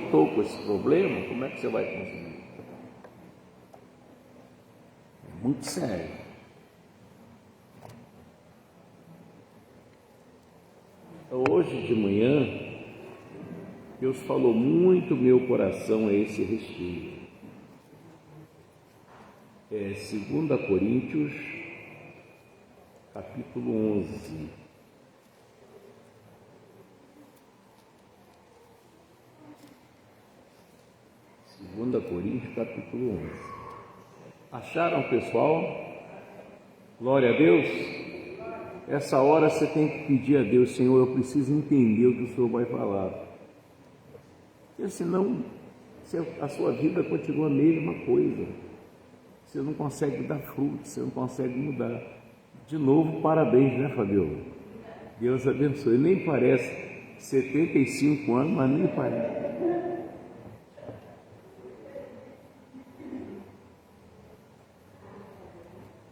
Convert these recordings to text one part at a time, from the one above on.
estou com esse problema, como é que você vai conseguir? É muito sério. Hoje de manhã, Deus falou muito no meu coração a esse respeito. 2 Coríntios, capítulo 11. Segunda Coríntios, capítulo 11. Acharam, pessoal? Glória a Deus. Essa hora você tem que pedir a Deus: Senhor, eu preciso entender o que o Senhor vai falar. Porque senão a sua vida continua a mesma coisa. Você não consegue dar fruto, você não consegue mudar. De novo, parabéns, né, Fabiola? Deus abençoe. Nem parece 75 anos, mas nem parece.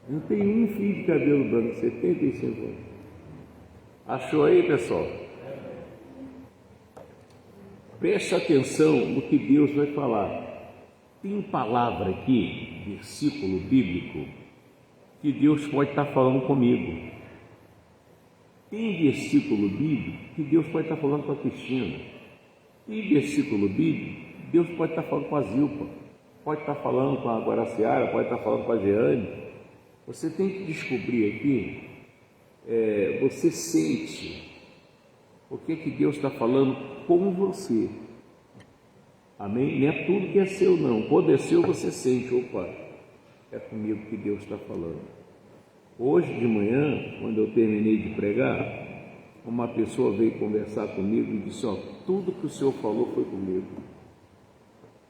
Não tem um fio de cabelo branco, 75 anos. Achou aí, pessoal? Preste atenção no que Deus vai falar. Tem palavra aqui, versículo bíblico, que Deus pode estar falando comigo. Tem versículo bíblico que Deus pode estar falando com a Cristina. Tem versículo bíblico, Deus pode estar falando com a Zilpa, pode estar falando com a Guaraciara, pode estar falando com a Jeane. Você tem que descobrir aqui, você sente o que Deus está falando com você. Amém? Não é tudo que é seu, não. Quando é seu, você sente: opa, é comigo que Deus está falando. Hoje de manhã, quando eu terminei de pregar, uma pessoa veio conversar comigo e disse: ó, tudo que o senhor falou foi comigo.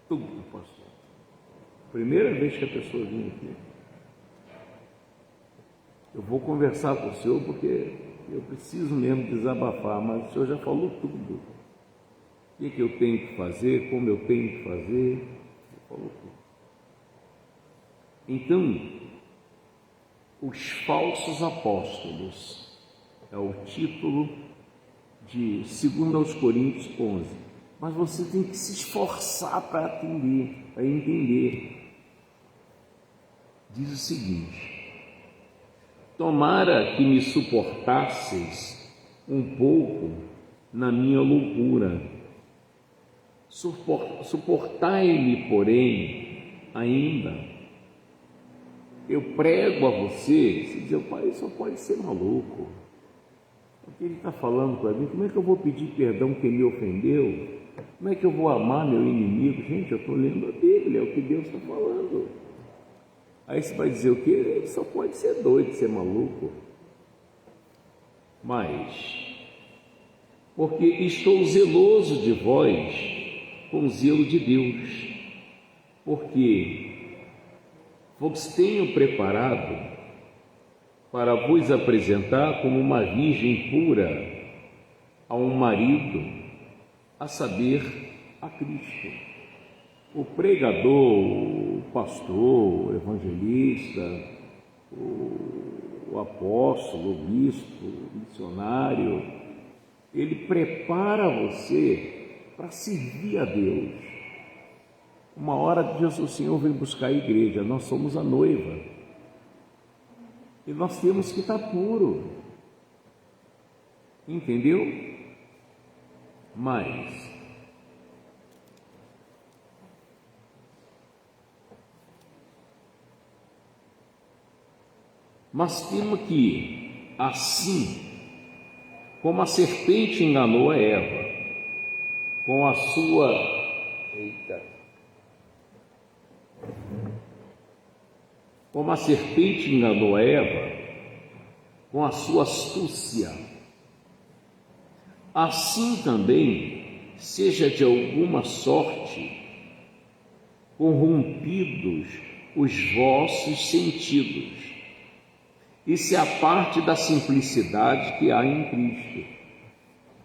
Tudo, pastor. Primeira vez que a pessoa vinha aqui. Eu vou conversar com o senhor porque eu preciso mesmo desabafar, mas o senhor já falou tudo. O que eu tenho que fazer, como eu tenho que fazer, ele falou tudo. Então, os falsos apóstolos é o título de 2 Coríntios 11. Mas você tem que se esforçar para atender, para entender. Diz o seguinte: tomara que me suportasseis um pouco na minha loucura. Suportai-me, porém, ainda. Eu prego a você, se diz: pai, só pode ser maluco. O que ele está falando para mim? Como é que eu vou pedir perdão quem me ofendeu? Como é que eu vou amar meu inimigo? Gente, eu estou lendo a Bíblia, é o que Deus está falando. Aí você vai dizer o quê? Ele só pode ser doido, ser maluco. Mas, porque estou zeloso de vós com zelo de Deus, porque vos tenho preparado para vos apresentar como uma virgem pura a um marido, a saber, a Cristo. O pregador, o pastor, o evangelista, o apóstolo, o bispo, o missionário, ele prepara você para servir a Deus. Uma hora Deus, o Senhor vem buscar a igreja, nós somos a noiva e nós temos que estar puro, entendeu? Mas temos que, assim como a serpente enganou a Eva com a sua como a serpente enganou a Eva com a sua astúcia, assim também seja de alguma sorte corrompidos os vossos sentidos e se aparte da simplicidade que há em Cristo.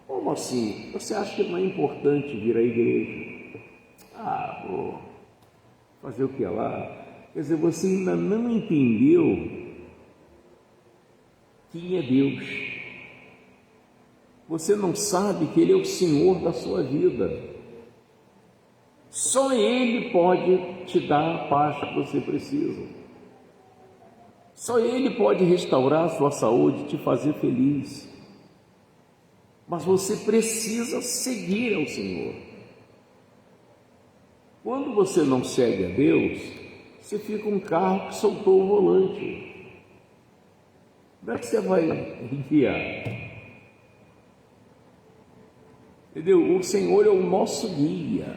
Como assim? Você acha que não é importante vir à igreja? Vou fazer o que lá? Quer dizer, você ainda não entendeu quem é Deus. Você não sabe que Ele é o Senhor da sua vida. Só Ele pode te dar a paz que você precisa. Só Ele pode restaurar a sua saúde, te fazer feliz. Mas você precisa seguir ao Senhor. Quando você não segue a Deus, você fica um carro que soltou o volante. Como é que você vai guiar? Entendeu? O Senhor é o nosso guia.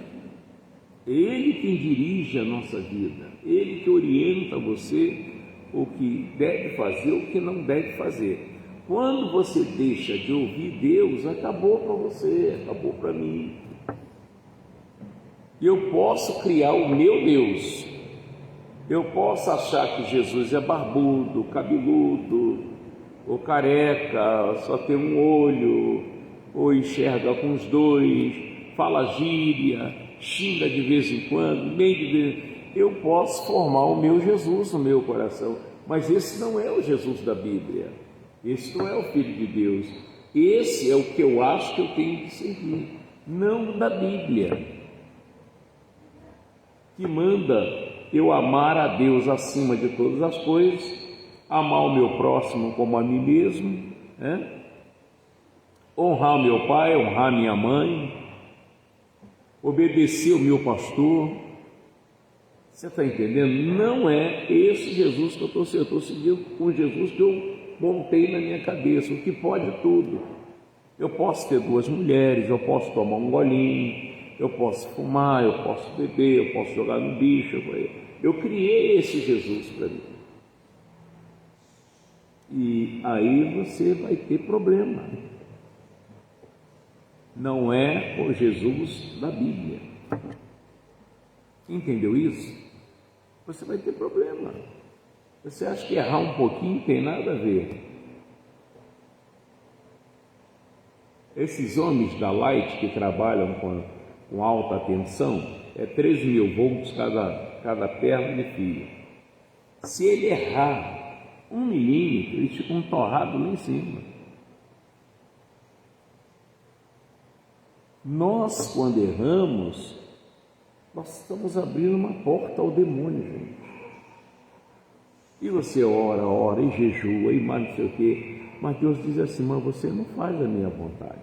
Ele quem dirige a nossa vida. Ele que orienta você o que deve fazer, o que não deve fazer. Quando você deixa de ouvir Deus, acabou para você, acabou para mim. Eu posso criar o meu Deus. Eu posso achar que Jesus é barbudo, cabeludo, ou careca, só tem um olho, ou enxerga com os dois, fala gíria, xinga de vez em quando, meio de vez. Eu posso formar o meu Jesus no meu coração, mas esse não é o Jesus da Bíblia. Esse não é o Filho de Deus. Esse é o que eu acho que eu tenho que seguir, não da Bíblia, que manda eu amar a Deus acima de todas as coisas, amar o meu próximo como a mim mesmo, honrar o meu pai, honrar minha mãe, obedecer o meu pastor. Você está entendendo? Não é esse Jesus que eu estou seguindo com Jesus que eu montei na minha cabeça, o que pode tudo. Eu posso ter 2 mulheres, eu posso tomar um golinho, eu posso fumar, eu posso beber, eu posso jogar no bicho. Eu criei esse Jesus para mim. E aí você vai ter problema. Não é o Jesus da Bíblia. Entendeu isso? Você vai ter problema. Você acha que errar um pouquinho não tem nada a ver? Esses homens da Light que trabalham com alta tensão, é 13.000 volts cada perna de fio. Se ele errar 1 milímetro, eles ficam torrados lá em cima. Nós, quando erramos, nós estamos abrindo uma porta ao demônio, gente. E você ora e jejua e mais não sei o quê, mas Deus diz assim: mas você não faz a minha vontade,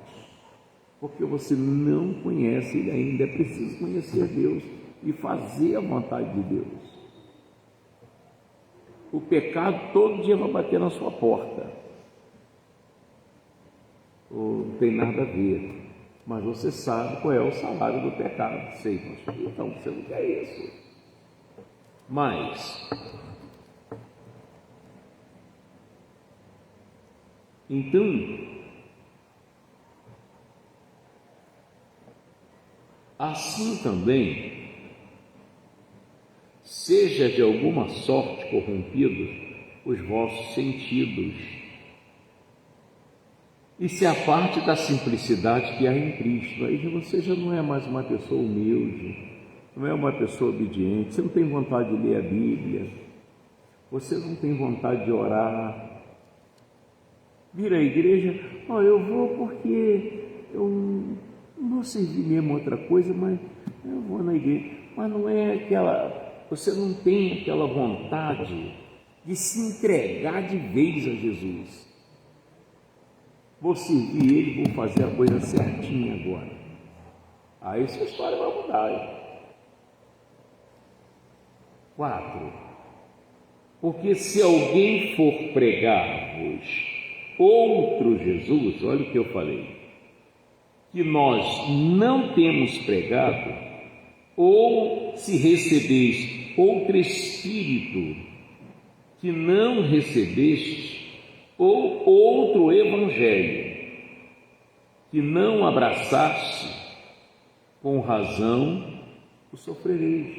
porque você não conhece Ele ainda. É preciso conhecer Deus e fazer a vontade de Deus. O pecado todo dia vai bater na sua porta. Não tem nada a ver, mas você sabe qual é o salário do pecado. Sei, pastor. Então você não quer isso. Mas então, assim também, seja de alguma sorte corrompidos os vossos sentidos, e se aparte da simplicidade que há em Cristo. Aí você já não é mais uma pessoa humilde, não é uma pessoa obediente, você não tem vontade de ler a Bíblia, você não tem vontade de orar. Vira a igreja, eu vou porque eu não vou servir mesmo outra coisa, mas eu vou na igreja. Mas não é aquela, você não tem aquela vontade de se entregar de vez a Jesus. Vou servir Ele, vou fazer a coisa certinha agora. Aí sua história vai mudar. 4. Porque se alguém for pregar-vos outro Jesus, olha o que eu falei, que nós não temos pregado, ou se recebeis outro Espírito que não recebeste, ou outro Evangelho que não abraçaste, com razão o sofrereis.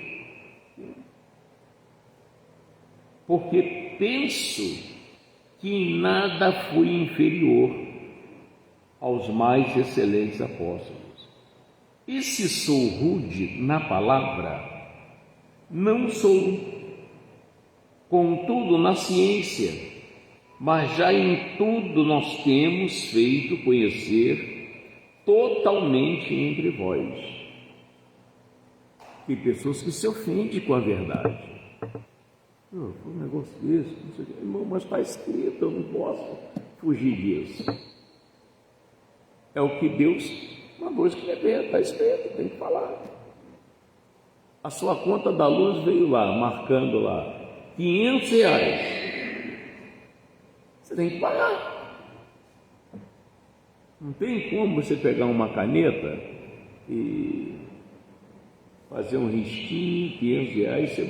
Porque penso que em nada fui inferior aos mais excelentes apóstolos. E se sou rude na palavra, não sou, contudo na ciência, mas já em tudo nós temos feito conhecer totalmente entre vós. Tem pessoas que se ofendem com a verdade. Foi um negócio desse, não sei o quê. Irmão, mas está escrito, eu não posso fugir disso. É o que Deus mandou escrever, está escrito, tem que falar. A sua conta da luz veio lá, marcando lá, R$500. Você tem que pagar. Não tem como você pegar uma caneta e fazer um risquinho, R$500, você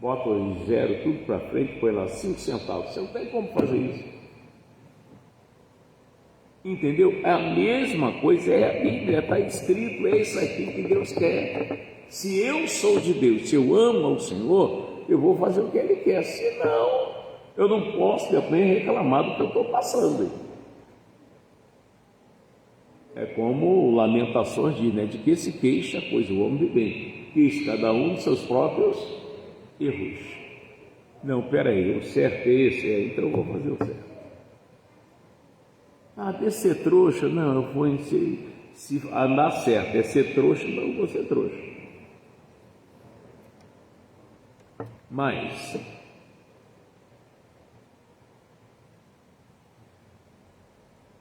bota o zero tudo para frente, põe lá 5 centavos. Você não tem como fazer isso. Entendeu? A mesma coisa é a Bíblia, está escrito, é isso aqui que Deus quer. Se eu sou de Deus, se eu amo ao Senhor, eu vou fazer o que Ele quer. Senão, eu não posso depois reclamar do que eu estou passando. É como o Lamentações diz, né? De que se queixa, pois o homem de bem, queixa cada um de seus próprios erros. Não, peraí, o certo é esse, então eu vou fazer o certo. De ser trouxa, não, eu vou se andar certo, é ser trouxa, não, eu vou ser trouxa. Mas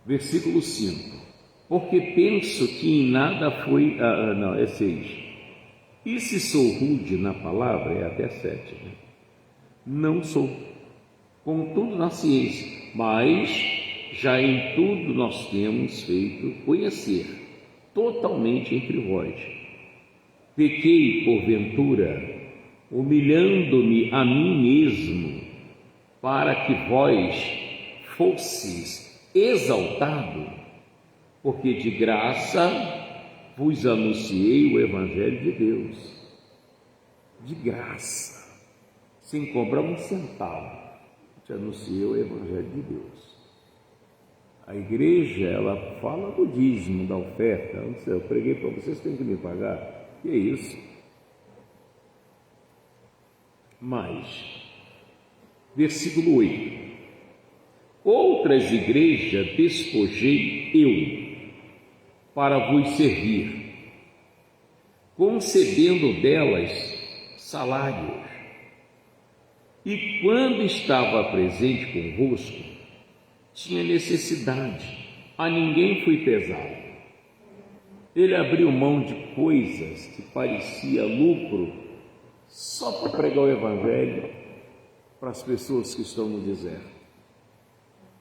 versículo 5: porque penso que em nada foi, não, é 6. E se sou rude na palavra, é até 7, né? Não sou, contudo na ciência, mas já em tudo nós temos feito conhecer totalmente entre vós. Pequei porventura, humilhando-me a mim mesmo, para que vós fosseis exaltado, porque de graça vos anunciei o Evangelho de Deus. De graça, sem cobrar um centavo, te anunciei o Evangelho de Deus. A igreja, ela fala do dízimo, da oferta. Eu preguei para vocês, têm que me pagar. Que é isso? Mas, versículo 8: outras igrejas despojei eu para vos servir, concedendo delas salários. E quando estava presente convosco, tinha necessidade, a ninguém fui pesado. Ele abriu mão de coisas que parecia lucro só para pregar o Evangelho para as pessoas que estão no deserto.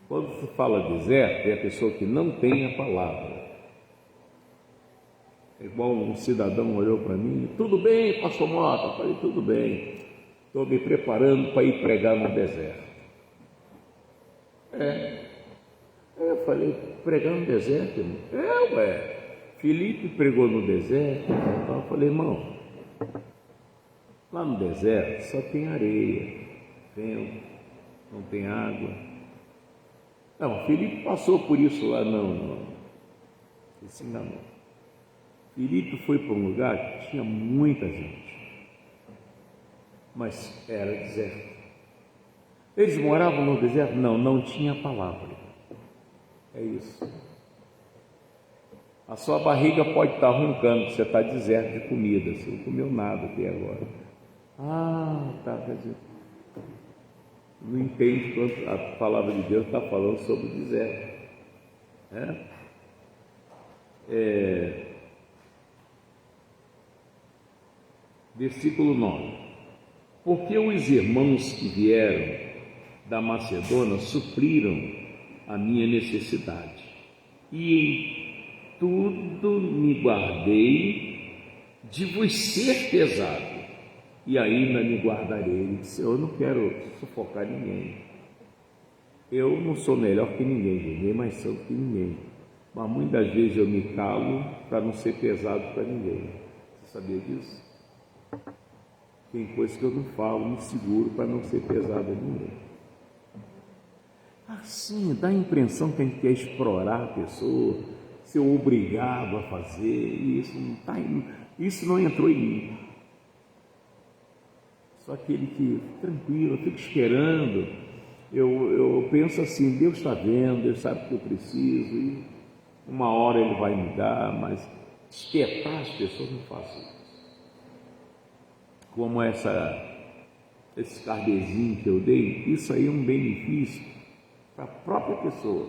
Quando se fala deserto, é a pessoa que não tem a palavra. É igual um cidadão olhou para mim: tudo bem, pastor Mota? Eu falei: tudo bem, estou me preparando para ir pregar no deserto. Eu falei: pregar no deserto? Filipe pregou no deserto. Então eu falei: irmão, lá no deserto só tem areia, vento, não tem água. Não, Filipe passou por isso lá, não. Ele se enganou. Filipe foi para um lugar que tinha muita gente, mas era deserto. Eles moravam no deserto? Não tinha palavra. É isso. A sua barriga pode estar roncando, que você está deserto de comida, você não comeu nada até agora. Quer dizer, não entende quanto a palavra de Deus está falando sobre o deserto. Versículo 9: porque os irmãos que vieram da Macedônia supriram a minha necessidade, e em tudo me guardei de vos ser pesado, e ainda me guardarei. Ele disse: eu não quero sufocar ninguém, eu não sou melhor que ninguém mais santo que ninguém, mas muitas vezes eu me calo para não ser pesado para ninguém. Você sabia disso? Tem coisas que eu não falo, me seguro para não ser pesado a ninguém. Assim, dá a impressão que a gente quer explorar a pessoa, ser obrigado a fazer, e isso não entrou em mim. Só aquele que, tranquilo, eu fico esperando, eu penso assim: Deus está vendo, Deus sabe o que eu preciso, e uma hora Ele vai me dar, mas despertar as pessoas, não faço isso. como esse cardezinho que eu dei, isso aí é um benefício para a própria pessoa.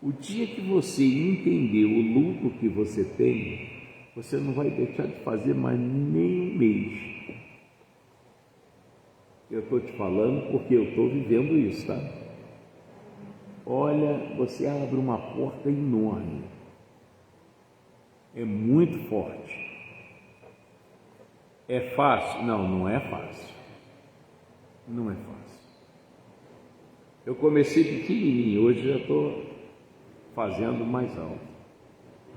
O dia que você entender o lucro que você tem, você não vai deixar de fazer mais nem um mês. Eu estou te falando porque eu estou vivendo isso, tá? Olha, você abre uma porta enorme. É muito forte. É fácil? Não, não é fácil. Não é fácil. Eu comecei pequenininho, hoje já estou fazendo mais alto,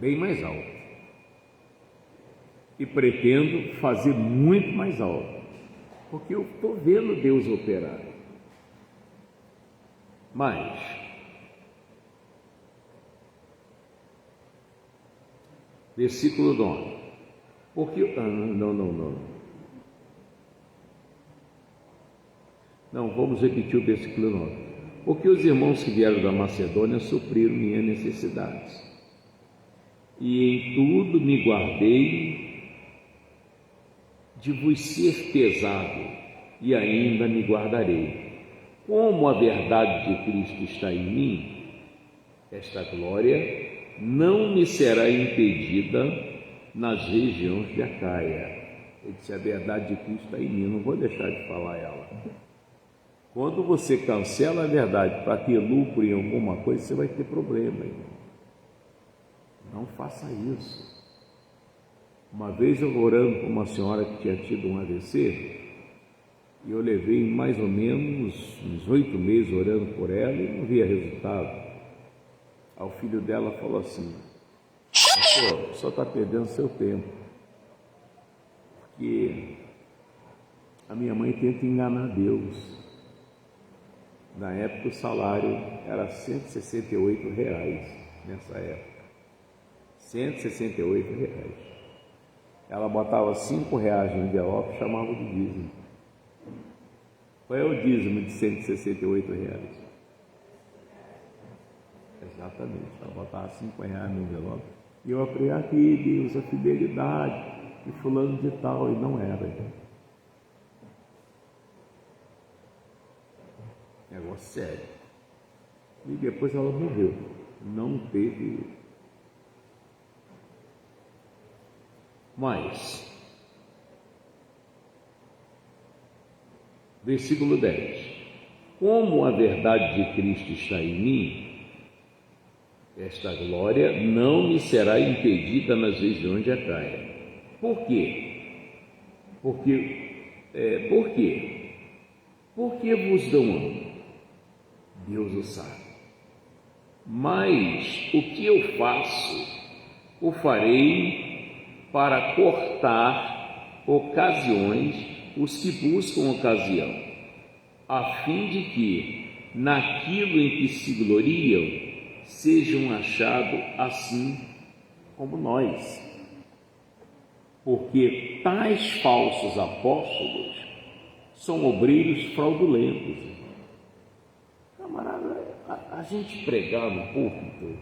bem mais alto. E pretendo fazer muito mais alto, porque eu estou vendo Deus operar. Mas, versículo 9. Porque, não, vamos repetir o versículo 9. Porque os irmãos que vieram da Macedônia supriram minhas necessidades, e em tudo me guardei de vos ser pesado, e ainda me guardarei. Como a verdade de Cristo está em mim, esta glória não me será impedida nas regiões de Acaia. Ele disse: a verdade de Cristo está em mim, não vou deixar de falar ela. Quando você cancela a verdade para ter lucro em alguma coisa, você vai ter problema, irmão. Não faça isso. Uma vez eu orando com uma senhora que tinha tido um AVC, e eu levei mais ou menos uns 8 meses orando por ela e não via resultado. Aí o filho dela falou assim: pastor, só está perdendo seu tempo, porque a minha mãe tenta enganar Deus. Na época o salário era R$168 nessa época. R$168. Ela botava R$5 no envelope e chamava de dízimo. Qual é o dízimo de R$168? Exatamente, ela botava R$5 no envelope. E eu aprendi aqui, Deus, a fidelidade de fulano de tal, e não era. Negócio sério. E depois ela morreu. Não teve. Mas, versículo 10. Como a verdade de Cristo está em mim, esta glória não me será impedida nas regiões de Acaia. Por quê? Por quê? Porque vos dão ânimo. Deus o sabe. Mas o que eu faço, o farei para cortar ocasiões os que buscam ocasião, a fim de que, naquilo em que se gloriam, sejam achados assim como nós. Porque tais falsos apóstolos são obreiros fraudulentos. Camarada, a gente pregar no púlpito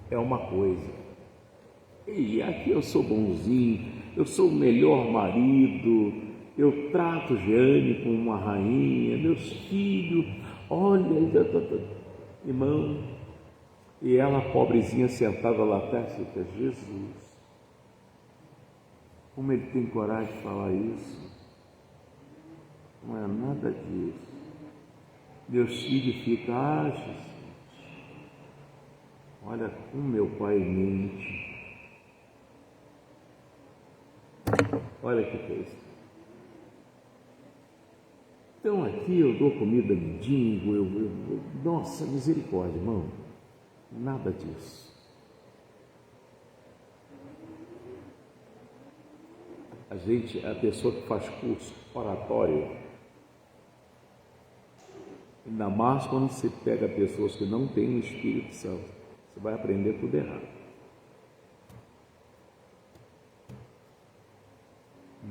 é uma coisa. E aqui eu sou bonzinho, eu sou o melhor marido, eu trato Jeane como uma rainha, meus filhos, olha, irmão, e ela, pobrezinha, sentada lá atrás, fica: Jesus, como ele tem coragem de falar isso? Não é nada disso. Meus filhos ficam: Jesus, olha como meu pai mente. Olha que coisa. Então aqui eu dou comida mendigo, nossa, misericórdia, irmão. Nada disso. A pessoa que faz curso oratório, ainda mais quando você pega pessoas que não têm o Espírito Santo, você vai aprender tudo errado.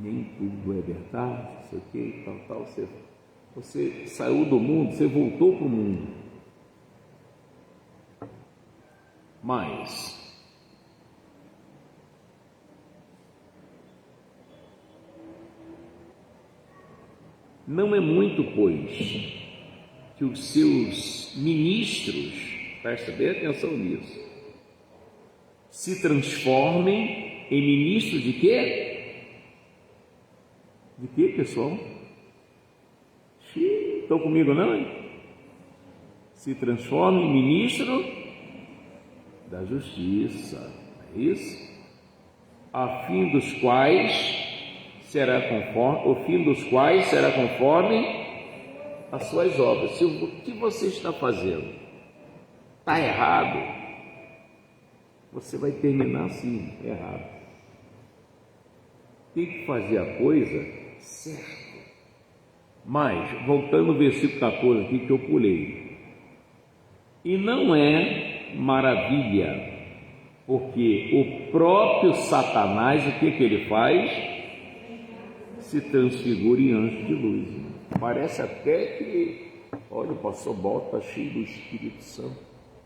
Nem tudo é verdade, não sei o que, tal. Você saiu do mundo, você voltou para o mundo. Mas Não é muito, pois, que os seus ministros, presta bem atenção nisso, se transformem em ministros de quê? De quê, pessoal? Estão comigo não, hein? Se transformem em ministro da justiça, é isso? A fim dos quais será conforme as suas obras. Se o que você está fazendo está errado, você vai terminar assim, errado. Tem que fazer a coisa certa. Mas, voltando ao versículo 14 aqui que eu pulei, e não é maravilha, porque o próprio Satanás, o que ele faz? Se transfigura em anjo de luz. Parece até que, olha, o pastor Balto está cheio do Espírito Santo.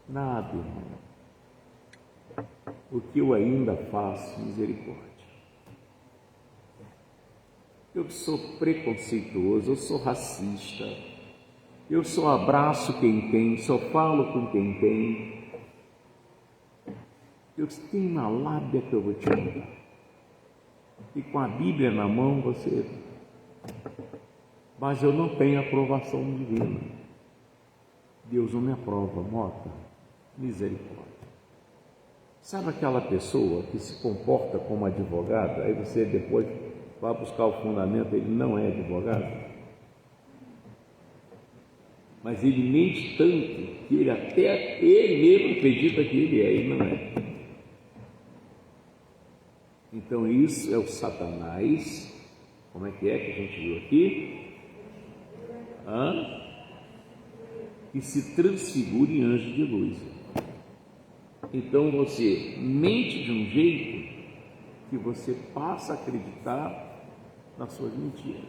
Nada, irmão. O que eu ainda faço, misericórdia. Eu sou preconceituoso, eu sou racista, eu só abraço quem tem, só falo com quem tem. Eu tenho uma lábia que eu vou te mandar. E com a Bíblia na mão você... Mas eu não tenho aprovação divina. Deus não me aprova, Mota. Misericórdia. Sabe aquela pessoa que se comporta como advogado, aí você depois vai buscar o fundamento, ele não é advogado? Mas ele mente tanto que ele mesmo acredita que ele é, e não é. Então isso é o Satanás. Como é que a gente viu aqui? Que se transfigura em anjo de luz. Então você mente de um jeito que você passa a acreditar nas suas mentiras.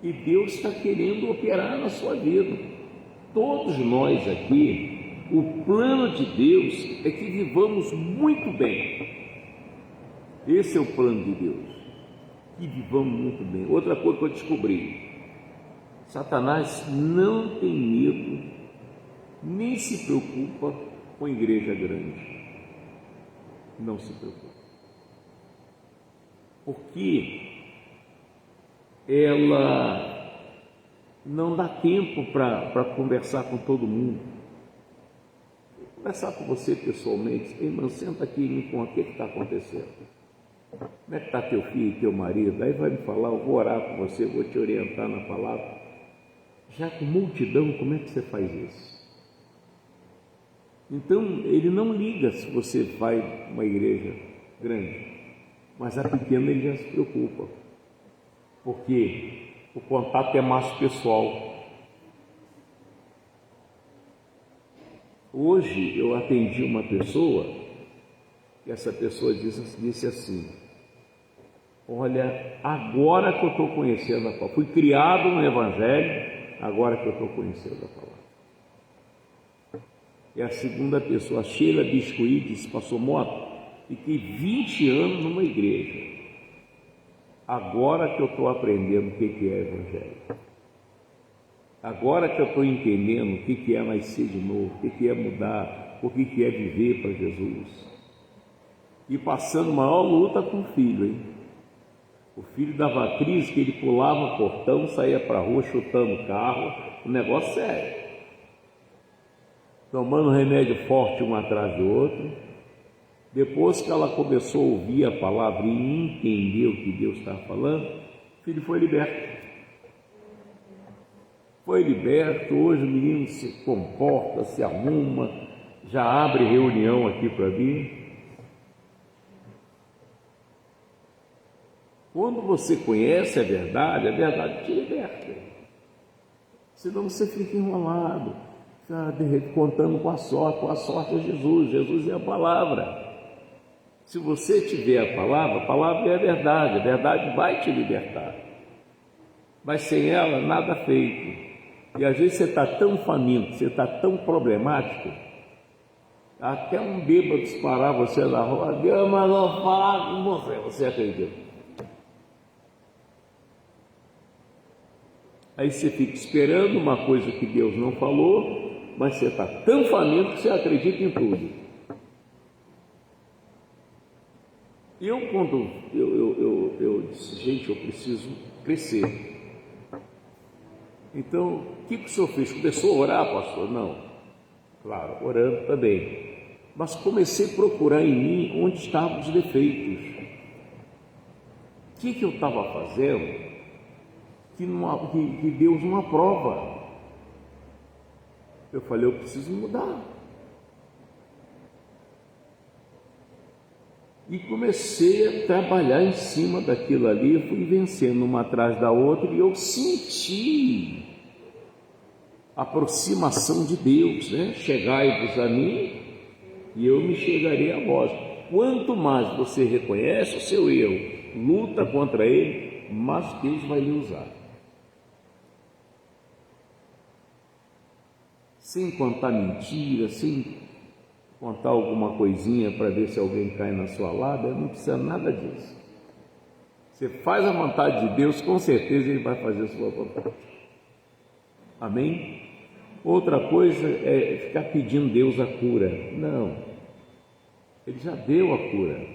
E Deus está querendo operar na sua vida. Todos nós aqui, o plano de Deus é que vivamos muito bem. Esse é o plano de Deus, que vivamos muito bem. Outra coisa que eu descobri: Satanás não tem medo, nem se preocupa com a igreja grande. Não se preocupa. Porque ela não dá tempo para conversar com todo mundo. Vou conversar com você pessoalmente. Irmão, senta aqui e me conta o que está acontecendo. Como é que está teu filho e teu marido? Aí vai me falar, eu vou orar por você, vou te orientar na palavra. Já com multidão, como é que você faz isso? Então, ele não liga se você vai a uma igreja grande, mas a pequena ele já se preocupa, porque o contato é mais pessoal. Hoje eu atendi uma pessoa, e essa pessoa disse assim: olha, agora que eu estou conhecendo a palavra, fui criado no Evangelho, agora que eu estou conhecendo a palavra. E a segunda pessoa, a Sheila Biscuit, disse: passou moto, fiquei 20 anos numa igreja, agora que eu estou aprendendo o que é Evangelho, agora que eu estou entendendo o que é nascer de novo, o que é mudar, o que é viver para Jesus. E passando maior luta com o filho, hein? O filho dava crise que ele pulava o portão, saía para a rua chutando o carro, o negócio sério. Tomando remédio forte um atrás do outro. Depois que ela começou a ouvir a palavra e entender o que Deus estava falando, o filho foi liberto. Foi liberto, hoje o menino se comporta, se arruma, já abre reunião aqui para mim. Quando você conhece a verdade te liberta. Senão você fica enrolado, contando com a sorte é Jesus, Jesus é a palavra. Se você tiver a palavra é a verdade vai te libertar. Mas sem ela, nada feito. E às vezes você está tão faminto, você está tão problemático, até um bêbado parar você na rua, Deus mandou falar com você acredita? Aí você fica esperando uma coisa que Deus não falou, mas você está tão faminto que você acredita em tudo. Quando eu disse, gente, eu preciso crescer. Então, o que o senhor fez? Começou a orar, pastor? Não. Claro, orando também. Mas comecei a procurar em mim onde estavam os defeitos. O que eu estava fazendo que Deus não aprova? Eu falei, eu preciso mudar. E comecei a trabalhar em cima daquilo ali, fui vencendo uma atrás da outra, e eu senti a aproximação de Deus, né? Chegai-vos a mim, e eu me chegarei a vós. Quanto mais você reconhece o seu erro, luta contra ele, mais Deus vai lhe usar. Sem contar mentira, sem contar alguma coisinha para ver se alguém cai na sua lábia, não precisa nada disso. Você faz a vontade de Deus, com certeza Ele vai fazer a sua vontade. Amém? Outra coisa é ficar pedindo Deus a cura. Não, Ele já deu a cura.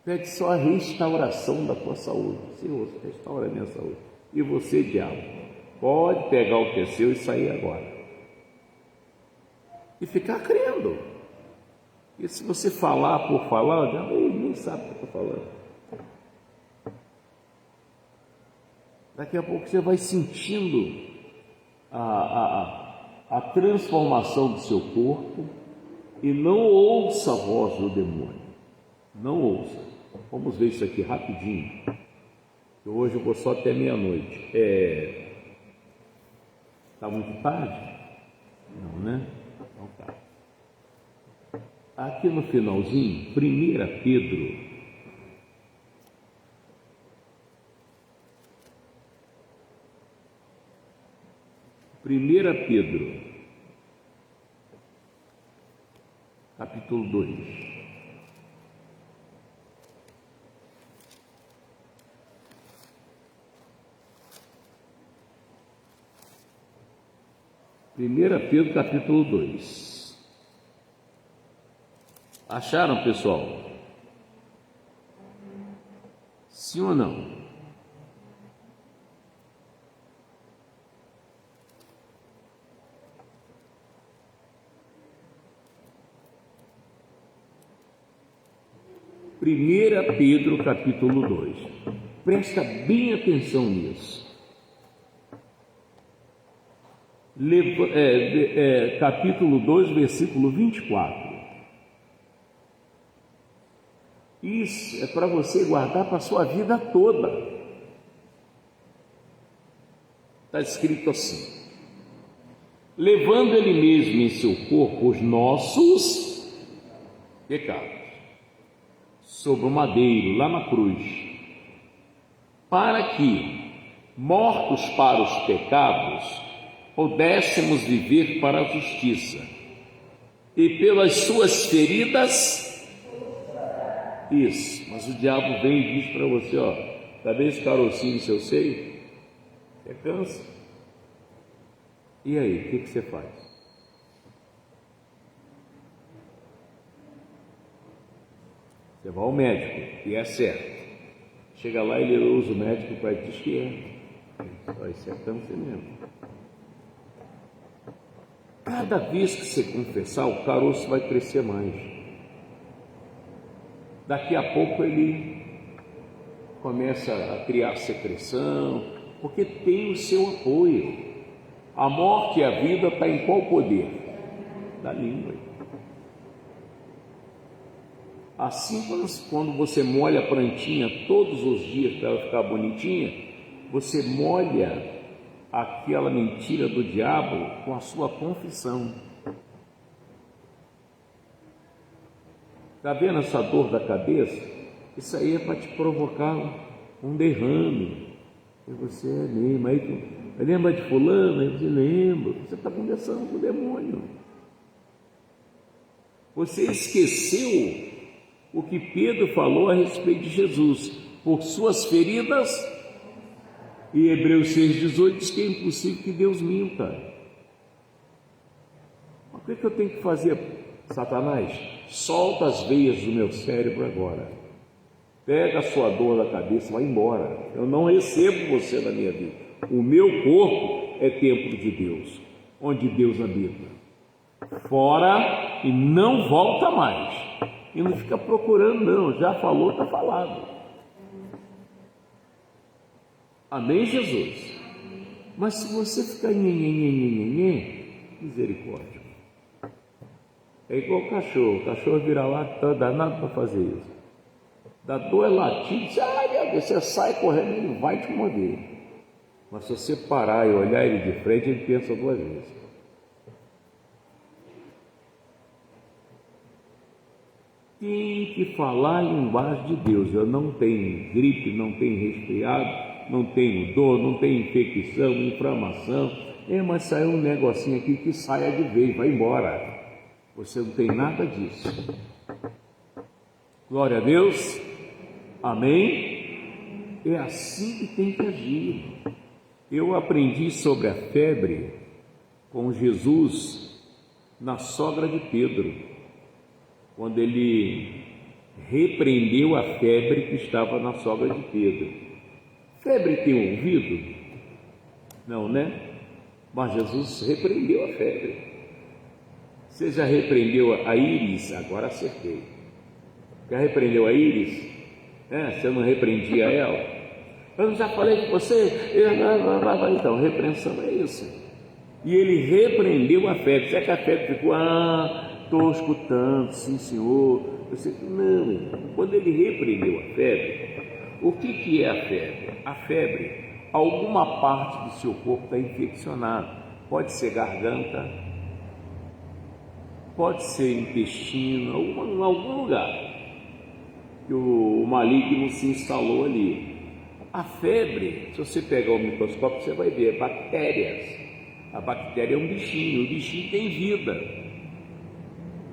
Pede só a restauração da tua saúde. Senhor, restaura a minha saúde. E você, diabo, pode pegar o que é seu e sair agora. E ficar crendo. E se você falar por falar, o diabo nem sabe o que eu estou falando. Daqui a pouco você vai sentindo a transformação do seu corpo, e não ouça a voz do demônio. Não ouça. Vamos ver isso aqui rapidinho. Hoje eu vou só até meia-noite. Está muito tarde? Não, né? Então tá. Aqui no finalzinho, 1 Pedro. 1 Pedro, capítulo 2. Primeira Pedro, capítulo 2. Acharam, pessoal? Sim ou não? Primeira Pedro, capítulo 2. Presta bem atenção nisso. Capítulo 2, versículo 24. Isso é para você guardar para a sua vida toda. Está escrito assim: levando ele mesmo em seu corpo os nossos pecados, sobre o madeiro, lá na cruz, para que, mortos para os pecados, pudéssemos viver para a justiça, e pelas suas feridas. Isso, mas o diabo vem e diz para você, ó, tá vendo esse carocinho no seu seio? Você cansa? E aí, o que você faz? Você vai ao médico, e é certo. Chega lá e ele usa o médico para dizer que é. Isso é câncer mesmo. Cada vez que você confessar, o caroço vai crescer mais. Daqui a pouco ele começa a criar secreção, porque tem o seu apoio. A morte e a vida está em qual poder? Da língua. Assim, quando você molha a plantinha todos os dias para ela ficar bonitinha, você molha aquela mentira do diabo com a sua confissão. Está vendo essa dor da cabeça? Isso aí é para te provocar um derrame. E você lembra, aí tu lembra de fulano? Aí você lembra, você está conversando com o demônio. Você esqueceu o que Pedro falou a respeito de Jesus. Por suas feridas E Hebreus 6,18 diz que é impossível que Deus minta. Mas o que eu tenho que fazer, Satanás? Solta as veias do meu cérebro agora. Pega a sua dor da cabeça e vai embora. Eu não recebo você na minha vida. O meu corpo é templo de Deus, onde Deus habita. Fora e não volta mais. E não fica procurando, não. Já falou, está falado. Amém, Jesus? Mas se você ficar misericórdia. É igual o cachorro vira lá, tá danado para fazer isso. Dá dor, é latido, meu Deus, você sai correndo, ele vai te morder. Mas se você parar e olhar ele de frente, ele pensa duas vezes. Tem que falar a linguagem de Deus. Eu não tenho gripe, não tenho resfriado, não tenho dor, não tenho infecção, inflamação. Mas saiu um negocinho aqui que saia de vez, vai embora. Você não tem nada disso. Glória a Deus. Amém? É assim que tem que agir. Eu aprendi sobre a febre com Jesus na sogra de Pedro, quando ele repreendeu a febre que estava na sogra de Pedro. Febre tem ouvido? Não, né? Mas Jesus repreendeu a febre. Você já repreendeu a íris? Agora acertei. Já repreendeu a íris? Você não repreendia ela? Eu já falei com você? Então, repreensão é isso. E ele repreendeu a febre. Será que a febre ficou? Estou escutando, sim senhor. Não, quando ele repreendeu a febre, o que é a febre? A febre, alguma parte do seu corpo está infeccionada. Pode ser garganta, pode ser intestino, algum lugar que o maligno se instalou ali. A febre, se você pegar o microscópio, você vai ver bactérias. A bactéria é um bichinho, o bichinho tem vida.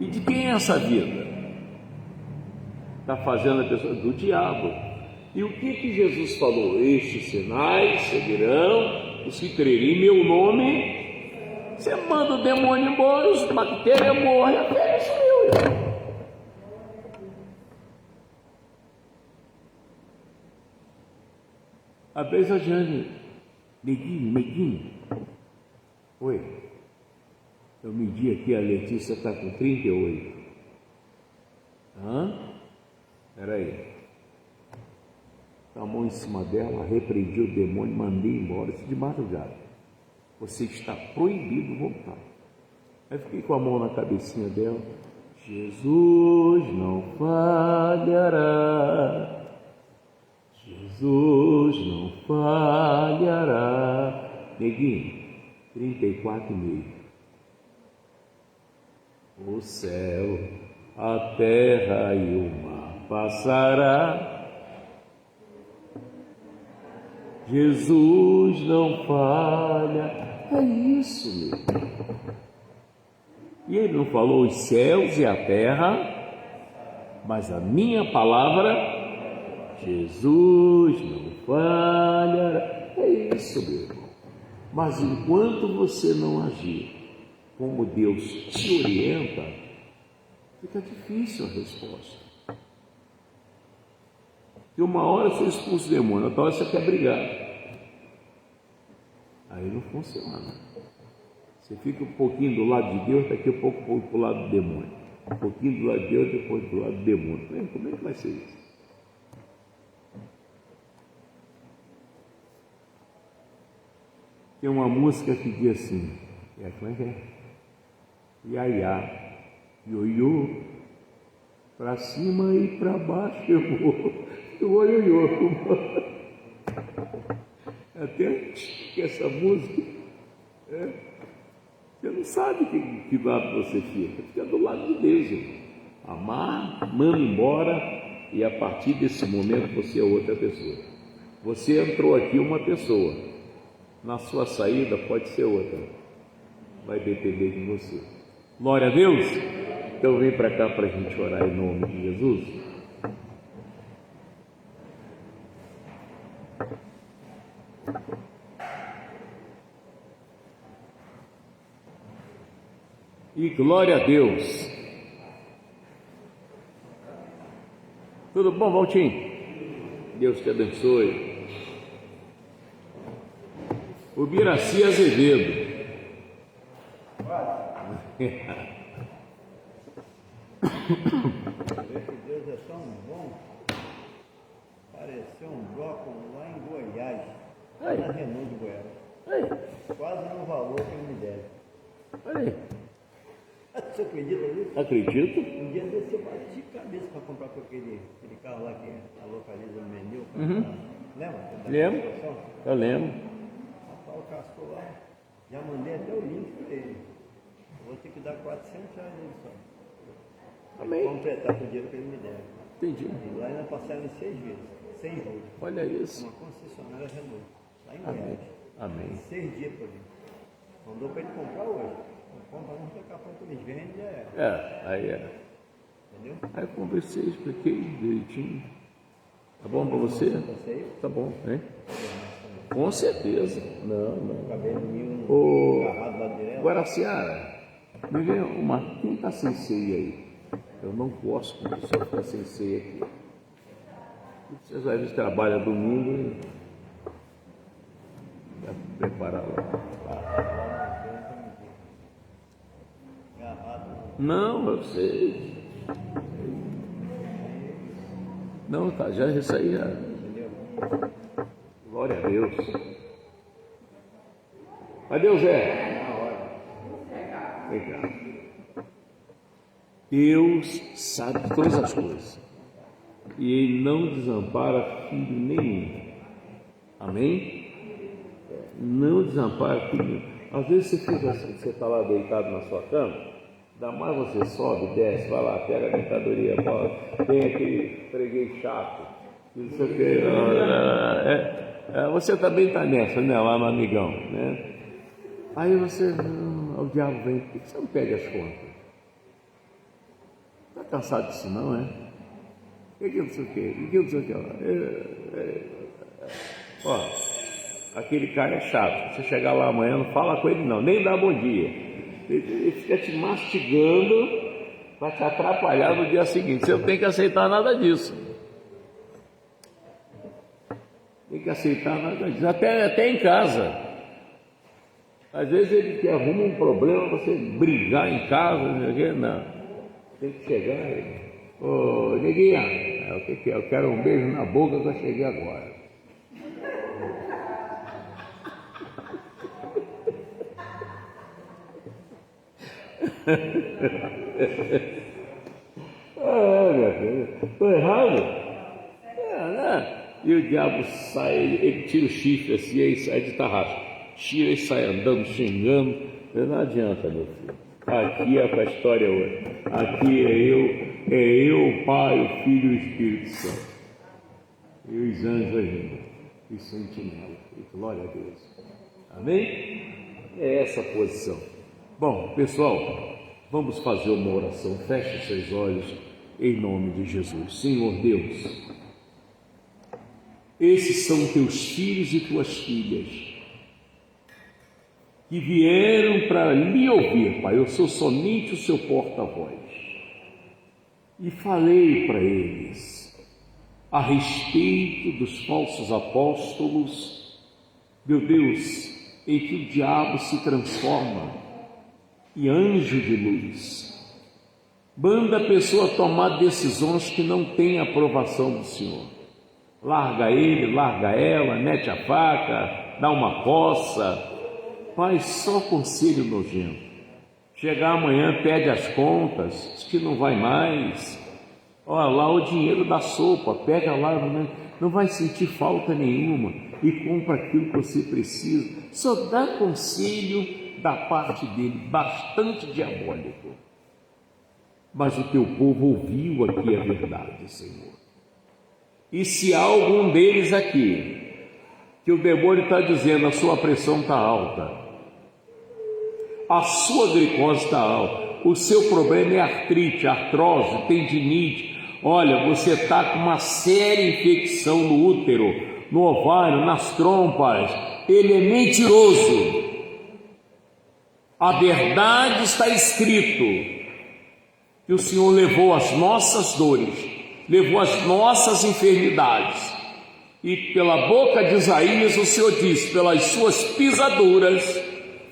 E de quem é essa vida? Está fazendo a pessoa do diabo. E o que Jesus falou? Estes sinais seguirão os que crerem em meu nome. Você manda o demônio embora, as bactérias morrem, a febre sumiu. A vez a Jane, neguinho. Oi. Eu medi aqui, a Letícia está com 38. Peraí. Com a mão em cima dela, repreendi o demônio, mandei embora, isso de madrugada. Você está proibido voltar. Aí fiquei com a mão na cabecinha dela. Jesus não falhará. Jesus não falhará. Neguinho, 34,5. O céu, a terra e o mar passará. Jesus não falha. É isso, meu. E ele não falou os céus e a terra, mas a minha palavra, Jesus não falhará. É isso, meu irmão. Mas enquanto você não agir como Deus te orienta, fica difícil a resposta. E uma hora você expulsa o demônio, outra hora você quer brigar. Aí não funciona. Você fica um pouquinho do lado de Deus, daqui a pouco para o lado do demônio. Um pouquinho do lado de Deus, depois do lado do demônio. Como é que vai ser isso? Tem uma música que diz assim, como é que é? Iaiá, ioiô, pra cima e pra baixo eu vou ioiô. Até antiga essa música, você não sabe que lado você fica do lado de Deus, irmão. Amar, manda embora, e a partir desse momento você é outra pessoa. Você entrou aqui uma pessoa, na sua saída pode ser outra, vai depender de você. Glória a Deus. Então vem para cá para a gente orar em nome de Jesus. E glória a Deus. Tudo bom, Valtinho? Deus te abençoe. O Biraci Azevedo. Deus é tão bom. Pareceu um bloco lá em Goiás, lá na Renault de Goiás. Quase no valor que ele me deve. Olha aí. Você acredita nisso? Acredito. Um dia desse eu bati de cabeça para comprar aquele carro lá que a localiza no menu. Lembra? Lembro. Eu lembro. Rapaz, o casco lá. Já mandei até o link para ele. Vou ter que dar R$400 nele só. Amém. Completar com o dinheiro que ele me deve. Entendi. E lá ainda passaram em 6 vezes. 100 juros. Olha isso. Uma concessionária Renault. Lá em Amém. Goiás. Amém. 6 dias por ele. Mandou para ele comprar hoje. Compra não, daqui a pouco eles vendem e já era. Aí é. Entendeu? Aí eu conversei, expliquei direitinho. Tá bom para você? Você aí? Tá bom, hein? Com certeza. Não. Acabei de mim Ô, agarrado lá direto. Guaraciara, me vê quem está sem ceia aí? Eu não gosto quando o pessoal fica sem ceia aqui. Vocês às vezes trabalham domingo e já preparar lá. Não, eu sei. Não, tá, já isso aí já. Glória a Deus. Adeus, Zé. Vem cá. Deus sabe todas as coisas. E Ele não desampara filho nenhum. Amém? Não desampara filho nenhum. Às vezes você fica assim, você está lá deitado na sua cama. Ainda mais você sobe, desce, vai lá, pega a mercadoria, tem aquele freguês chato, não sei o que. Você também está nessa, né? Lá no amigão, né? Aí você, o diabo vem, por que você não pega as contas? Está cansado disso não, é? O que não sei o que? Não sei o que? Ó, aquele cara é chato, você chegar lá amanhã, não fala com ele não, nem dá bom dia. Ele fica te mastigando para te atrapalhar no dia seguinte. Você não tem que aceitar nada disso. Tem que aceitar nada disso. Até em casa. Às vezes ele te arruma um problema, você brigar em casa, não. Tem que chegar e... Ô, neguinha, o que é? Eu quero um beijo na boca que eu cheguei agora. Minha filha, estou errado? Né? E o diabo sai, ele tira o chifre assim, aí sai de tarraxa, tira e sai andando, xingando. Não adianta, meu filho. Aqui é para a história hoje. Aqui é eu, o Pai, o Filho e o Espírito Santo. E os anjos ainda, e sentinela. E glória a Deus. Amém? É essa a posição. Bom, pessoal, vamos fazer uma oração. Feche seus olhos em nome de Jesus. Senhor Deus, esses são teus filhos e tuas filhas que vieram para lhe ouvir, Pai. Eu sou somente o seu porta-voz. E falei para eles a respeito dos falsos apóstolos, meu Deus, em que o diabo se transforma em anjo de luz. Manda a pessoa tomar decisões que não têm aprovação do Senhor. Larga ele, larga ela, mete a faca, dá uma coça. Pai, só conselho nojento. Chegar amanhã, pede as contas, diz que não vai mais. Olha lá o dinheiro da sopa, pega lá, não vai sentir falta nenhuma e compra aquilo que você precisa. Só dá conselho da parte dele, bastante diabólico. Mas o teu povo ouviu aqui a verdade, Senhor. E se há algum deles aqui, que o demônio está dizendo, a sua pressão está alta, a sua glicose está alta, o seu problema é artrite, artrose, tendinite, olha, você está com uma séria infecção no útero, no ovário, nas trompas, ele é mentiroso. A verdade está escrito que o Senhor levou as nossas dores, levou as nossas enfermidades. E pela boca de Isaías o Senhor diz: pelas suas pisaduras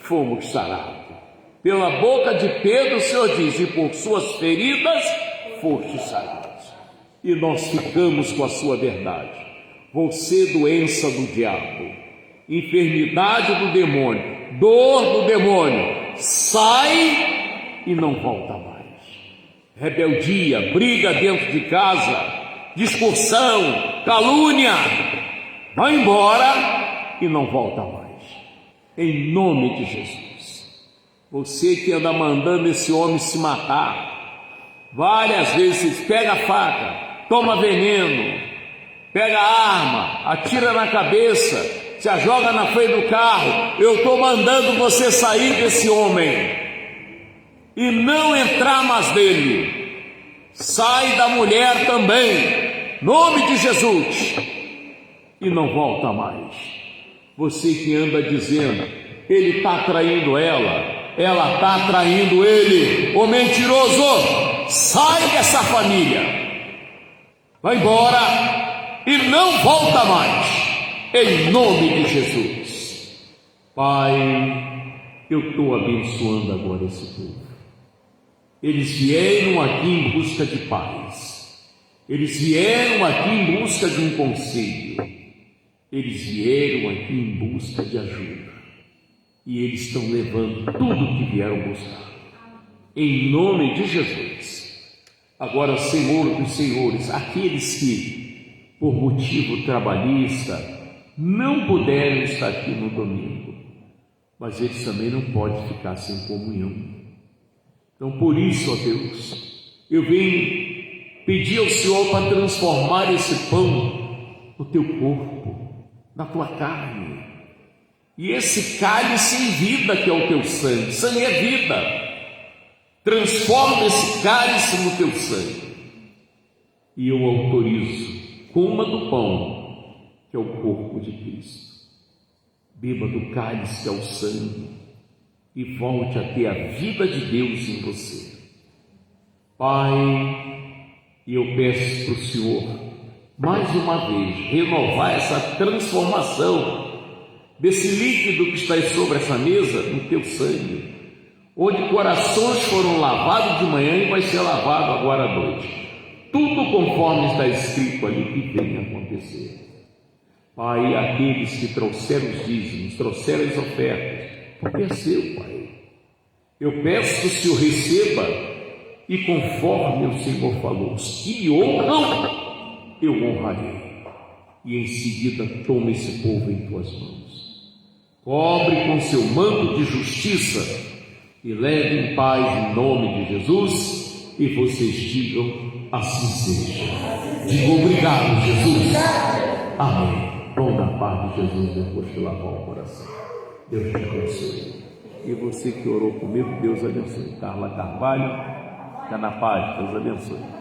fomos sarados. Pela boca de Pedro o Senhor diz: e por suas feridas fostes sarados. E nós ficamos com a sua verdade. Você, doença do diabo, enfermidade do demônio, dor do demônio, sai e não volta mais. Rebeldia, briga dentro de casa, discussão, calúnia, vai embora e não volta mais. Em nome de Jesus. Você que anda mandando esse homem se matar, várias vezes pega a faca, toma veneno, pega a arma, atira na cabeça, se a joga na frente do carro. Eu estou mandando você sair desse homem e não entrar mais nele. Sai da mulher também, nome de Jesus, e não volta mais. Você que anda dizendo: ele está traindo ela está traindo ele, ô mentiroso, sai dessa família, vai embora e não volta mais. Em nome de Jesus. Pai, eu estou abençoando agora esse povo. Eles vieram aqui em busca de paz. Eles vieram aqui em busca de um conselho. Eles vieram aqui em busca de ajuda. E eles estão levando tudo que vieram buscar. Em nome de Jesus. Agora, Senhor dos senhores, aqueles que, por motivo trabalhista, não puderam estar aqui no domingo, mas eles também não podem ficar sem comunhão. Então, por isso, ó Deus, eu venho pedir ao Senhor para transformar esse pão no teu corpo, na tua carne, e esse cálice em vida que é o teu sangue. Sangue é vida. Transforma esse cálice no teu sangue, e eu autorizo: coma do pão, que é o corpo de Cristo, beba do cálice, que é o sangue, e volte a ter a vida de Deus em você. Pai, e eu peço para o Senhor, mais uma vez, renovar essa transformação desse líquido que está sobre essa mesa, no teu sangue, onde corações foram lavados de manhã e vai ser lavado agora à noite. Tudo conforme está escrito ali que vem acontecer. Pai, aqueles que trouxeram os dízimos, trouxeram as ofertas, porque é seu, Pai. Eu peço que o Senhor receba, e conforme o Senhor falou, os que me honram, eu honrarei. E em seguida toma esse povo em tuas mãos. Cobre com seu manto de justiça e leve em paz em nome de Jesus, e vocês digam: assim seja. Digo obrigado, Jesus. Amém. Bom, da paz de Jesus, depois de lavar o coração. Deus te abençoe. E você que orou comigo, Deus abençoe. Carla Carvalho, fica na paz, Deus abençoe.